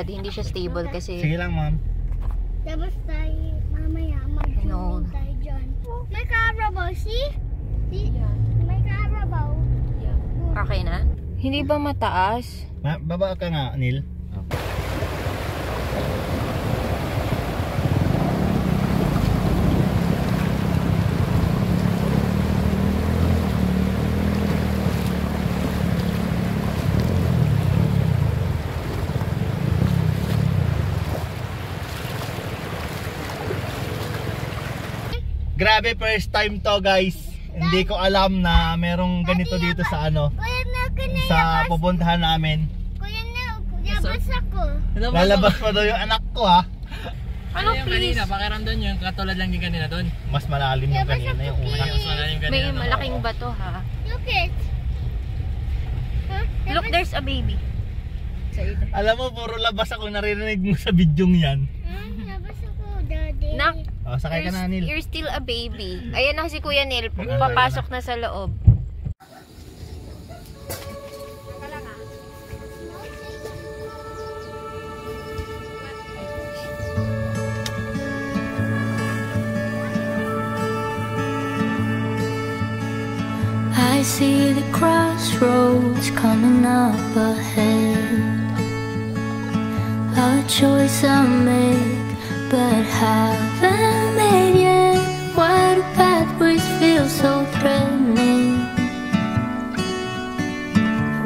Daddy. Hindi siya stable kasi... Sige lang, ma'am. Tapos tayo, mamaya, mag-swimming tayo dyan. May Carabao, see? May Carabao. Okay na? Hindi ba mataas? Baba ka nga, Neil. Grabe, first time to guys. Hindi ko alam na merong ganito dito sa ano, sa pupuntahan namin. Kuya na, labas ako. Lalabas pa daw yung anak ko ha. Ano yung kanina? Pakiramdam nyo yung katulad lang yung kanina doon? Mas malalim yung kanina yung una. Mas malalim yung kanina. May malaking bato ha. Look it. Look, there's a baby. Alam mo, puro labas ako naririnig mo sa bidyong yan. Labas ako, Daddy. Nak, Oh, sakay ka na, Neil. you're still a baby. Ayan na si Kuya Neil. Papasok na sa loob. I see the crossroads coming up ahead. A choice I make, but haven't made yet. Why do pathways feel so threatening?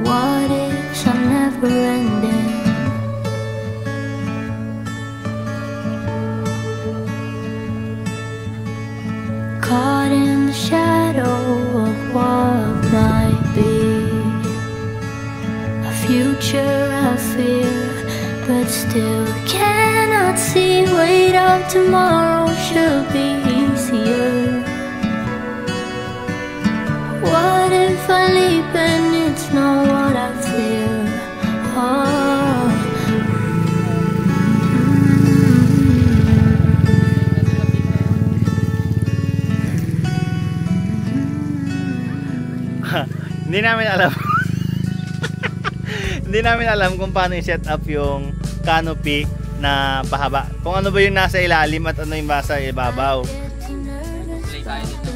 What ifs are never ending? Caught in the shadow of what might be, a future I fear, but still cannot see. Wait up, tomorrow should be easier. What if I leap and it's not what I fear? Oh. Hindi namin alam. Hindi namin alam kung paano i-set up yung canopy na pahaba. Kung ano ba yung nasa ilalim at ano yung nasa ibabaw. Play tayo dito.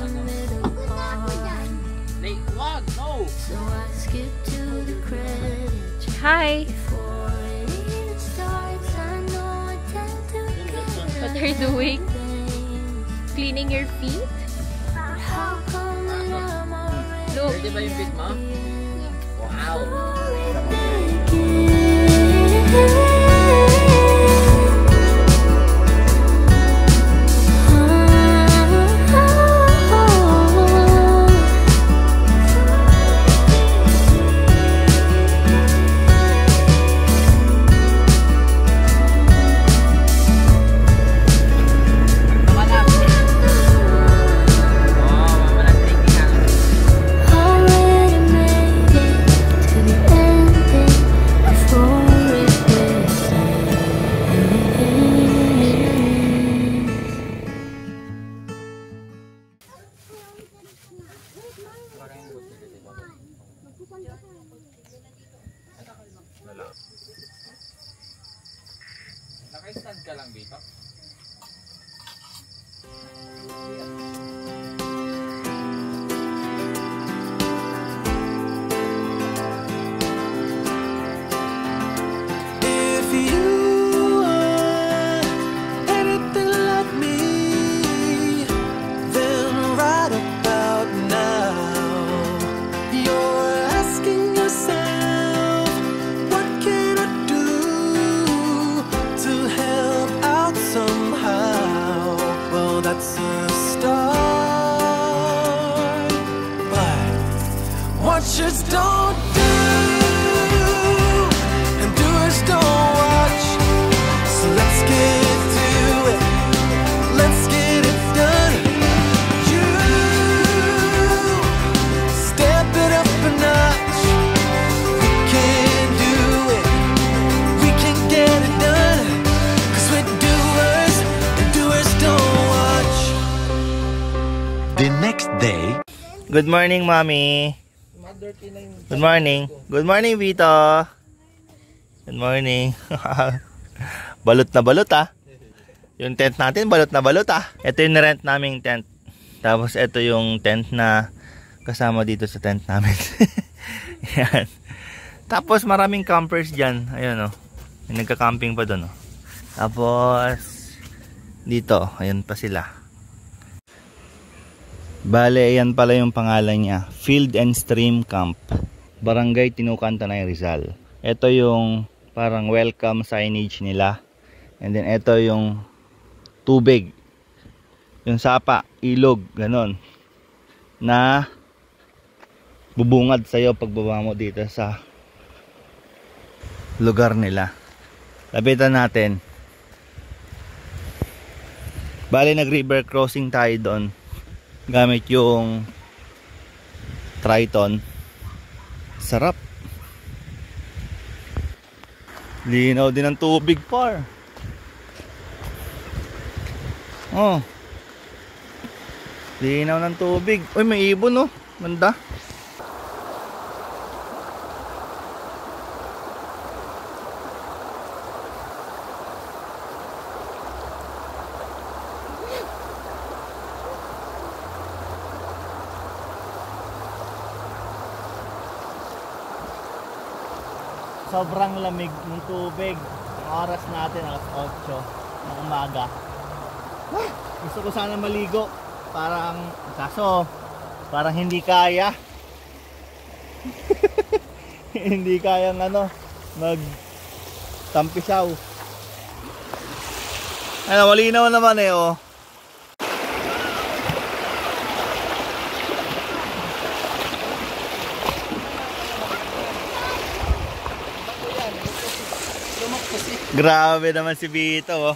Play, wag, no! Hi! What are you doing? Cleaning your feet? Look. Pwede ba yung beat mo? Wow! Naka-stand ka lang dito? If you are anything like me, then right about now you're asking yourself, what can I do to help out somehow? Well, that's a start, but watchers don't do, and doers don't watch. So let's get to it, let's get it done. You step it up a notch. We can do it, we can get it done. 'Cause we're doers, and doers don't watch. The next day. Good morning, Mommy. Good morning. Good morning, Vito. Good morning. Balot na balot ah. Yung tent natin, balot na balot ah. Ito yung rent naming tent. Tapos ito yung tent na kasama dito sa tent namin. Yan. Tapos maraming campers dyan. Ayun o. May nagka-camping pa doon o. Tapos dito, ayun pa sila. Bale, ayan pala yung pangalan niya. Field and Stream Camp. Barangay Tinucan, Tanay, Rizal. Ito yung parang welcome signage nila. And then ito yung tubig. Yung sapa, ilog, ganon. Na bubungad sa'yo pagbaba mo dito sa lugar nila. Lapitan natin. Bale, nag-river crossing tayo doon. Gamit yung Triton. Sarap. Linaw din ang tubig, par. Oh. Linaw ng tubig. Uy, may ibon oh. Ganda. Sobrang lamig ng tubig. Ang oras natin alas 8 ng umaga. Gusto ko sana maligo. Kaso parang hindi kaya. Hindi kayang mag tampisaw. Malinaw naman eh oh. Grabe naman si Vito oh.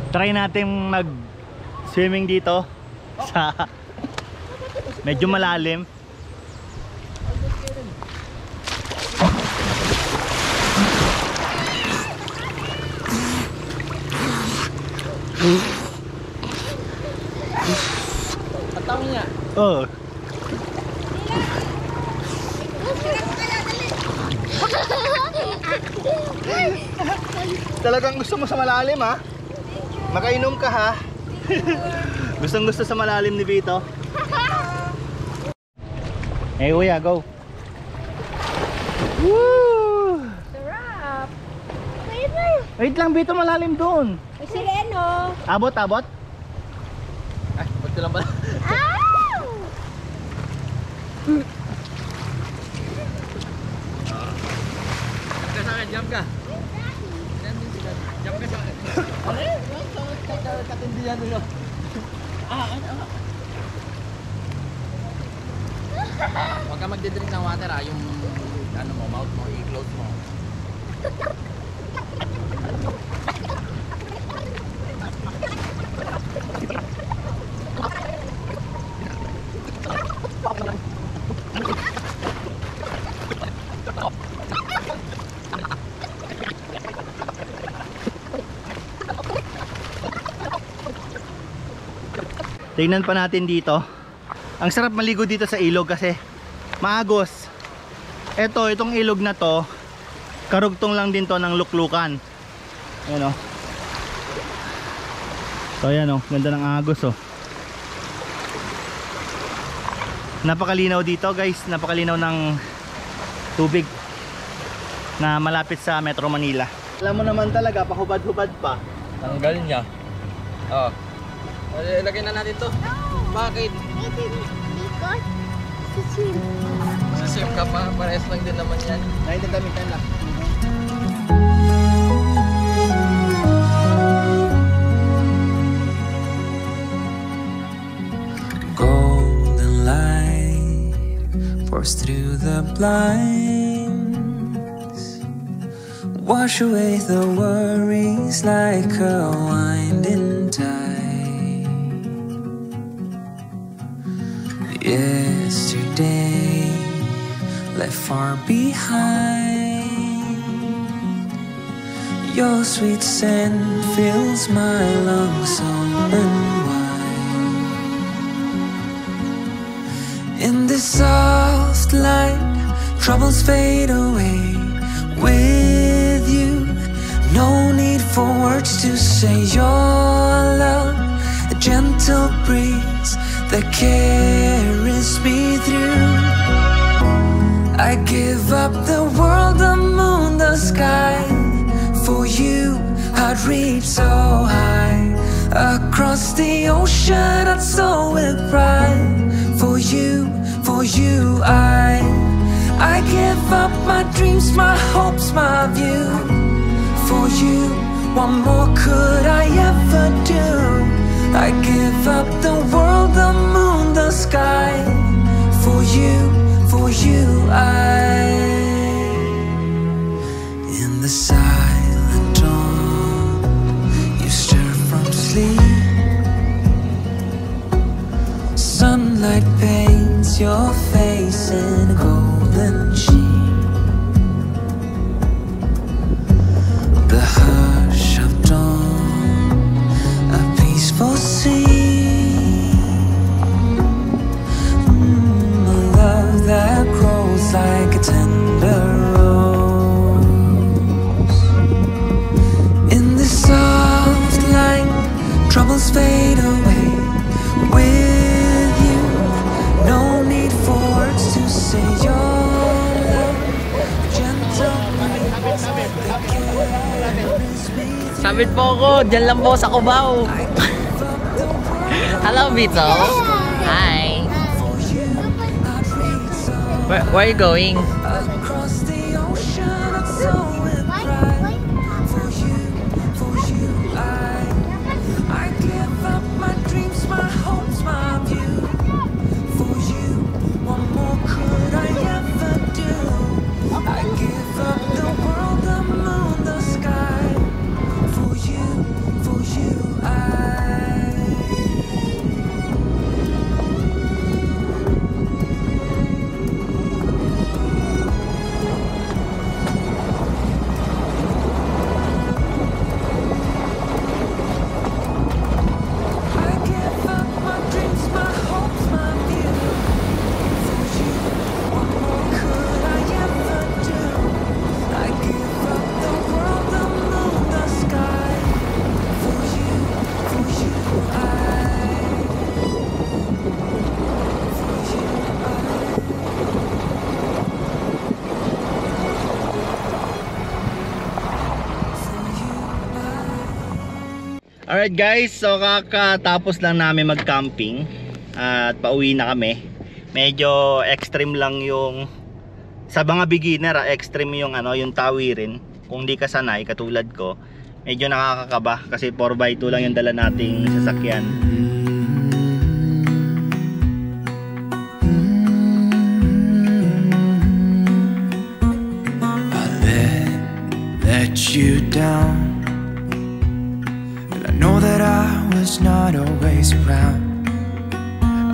Try natin mag-swimming dito sa medyo malalim. Patawin niya. Oh. Talagang gusto mo sa malalim ha? Makainom ka ha? Gustong gusto sa malalim ni Vito. Hey kuya, go. Woo! Sarap. Wait lang Vito, malalim doon. May sireno. Abot, abot. Ay, ba't ko lang pala? Ow! Jump ka sa akin, jump ka. Jump ka sa akin. Katindihan nyo. Huwag ka magdidrink ng water ha. Yung mouth mo, i-close mo. Tingnan pa natin dito. Ang sarap maligo dito sa ilog kasi maagos. Itong ilog na to, karugtong lang din to ng luklukan. Ayan o. So ayan o, ganda ng agos o. Napakalinaw dito guys, napakalinaw ng tubig na malapit sa Metro Manila. Alam mo naman talaga, pahubad-hubad pa. Tanggal niya. Oo. Ilagay na natin to. Bakit? Because sisip. Sisip ka pa. Parehas lang din naman yan. Nainagamitan lang. pours through the blinds. Wash away the worries like a winding tide. Yesterday left far behind. Your sweet scent fills my lungs open wide. In this soft light, troubles fade away with you. No need for words to say your love. A gentle breeze that carries me through. I give up the world, the moon, the sky. For you, I'd reach so high. Across the ocean, I'd soar with pride. For you, I give up my dreams, my hopes, my view. For you, what more could I ever do? I give up the world, the moon, the sky. For you, I. In the silent dawn, you stir from sleep. Sunlight paints your face in a golden sheen. The hush of dawn, a peaceful sea. A love that grows like a tender rose. In this soft light, troubles fade away with you. No need for words to say your love. Gentle breeze that carries me through. Sabit po ako, dyan lang po sa Cubao. Hello, Vito. Hi. Where are you going? Across the ocean, I'm so in pride. For you, I give up my dreams, my hopes, my view. For you, what more could I ever do? I give up the world, the moon, the sky. For you, I. I give up my dreams, my hopes, my view. For you, what more could I ever do? I give up the world, the moon, the sky. For you, I. Alright guys, so kakatapos lang namin mag-camping at pauwi na kami. Medyo extreme lang yung sa mga beginner, extreme yung yung tawirin. Kung di ka sanay katulad ko, medyo nakakakaba kasi 4x2 lang yung dala nating sasakyan. I let you down. I know that I was not always around.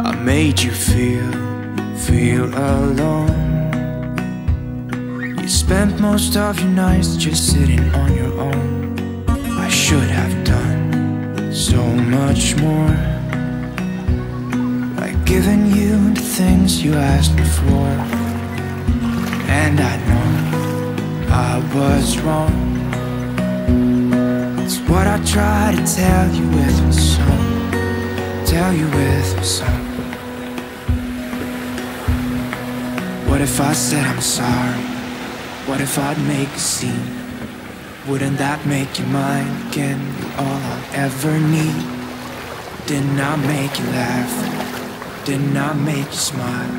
I made you feel alone. You spent most of your nights just sitting on your own. I should have done so much more, like giving you the things you asked me for. And I know I was wrong. It's what I try to tell you with my song. Tell you with my song. What if I said I'm sorry? What if I'd make a scene? Wouldn't that make you mine again? You're all I'll ever need. Didn't I make you laugh? Didn't I make you smile?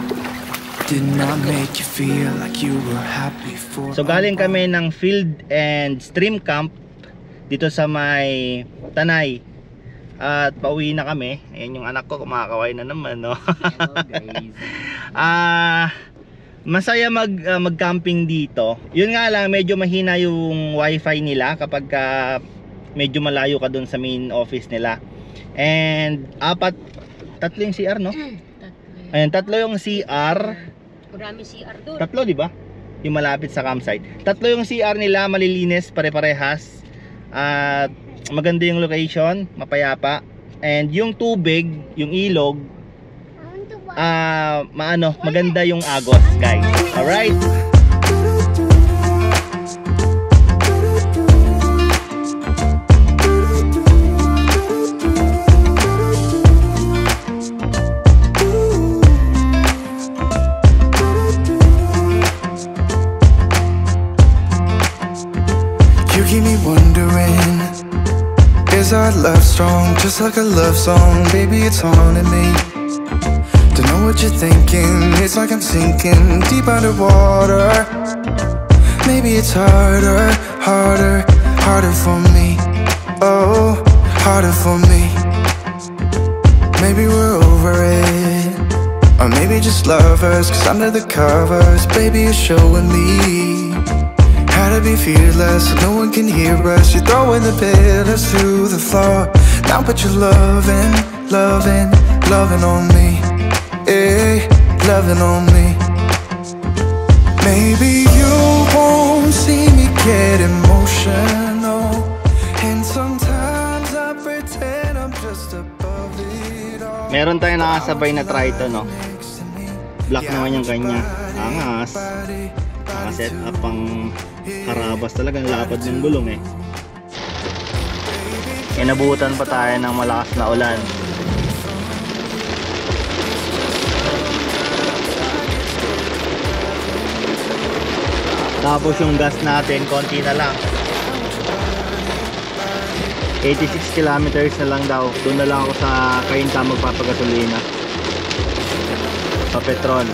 Didn't I make you feel like you were happy for? So galing kami ng field and stream camp dito sa may Tanay. At pauwi na kami. Ayan yung anak ko, kumakaway na naman, no? Hello guys. Masaya mag-camping dito. Yun nga lang, medyo mahina yung wifi nila kapag medyo malayo ka dun sa main office nila. And tatlo yung CR, no? Ayan, tatlo yung CR. Maraming CR doon. Tatlo, di ba? Yung malapit sa campsite. Tatlo yung CR nila, malilinis, pare-parehas. At maganda yung location, mapayapa. And yung tubig, yung ilog, maganda yung agos, guys. Alright? You keep me wondering, is our love strong? Just like a love song, baby, it's haunting me. Don't know what you're thinking, it's like I'm sinking deep underwater. Maybe it's harder for me. Oh, harder for me. Maybe we're over it, or maybe just lovers. Cause under the covers, baby, you're showing me how to be fearless, so no one can hear us. You're throwing the pillars to the floor. Now put your loving on me. Hey, loving on me. Maybe you won't see me get emotional, and sometimes I pretend I'm just above it all. Meron tayong nakasabay na Triton, no? Black naman yung kanya. Angas. Nakaset up ang harabas talaga. Ang lapad ng gulong eh. Inabutan pa tayo ng malakas na ulan. Tapos yung gas natin, konti na lang. 86 kilometers na lang daw. Doon na lang ako sa Kainta magpapagasolina. Pa Petron.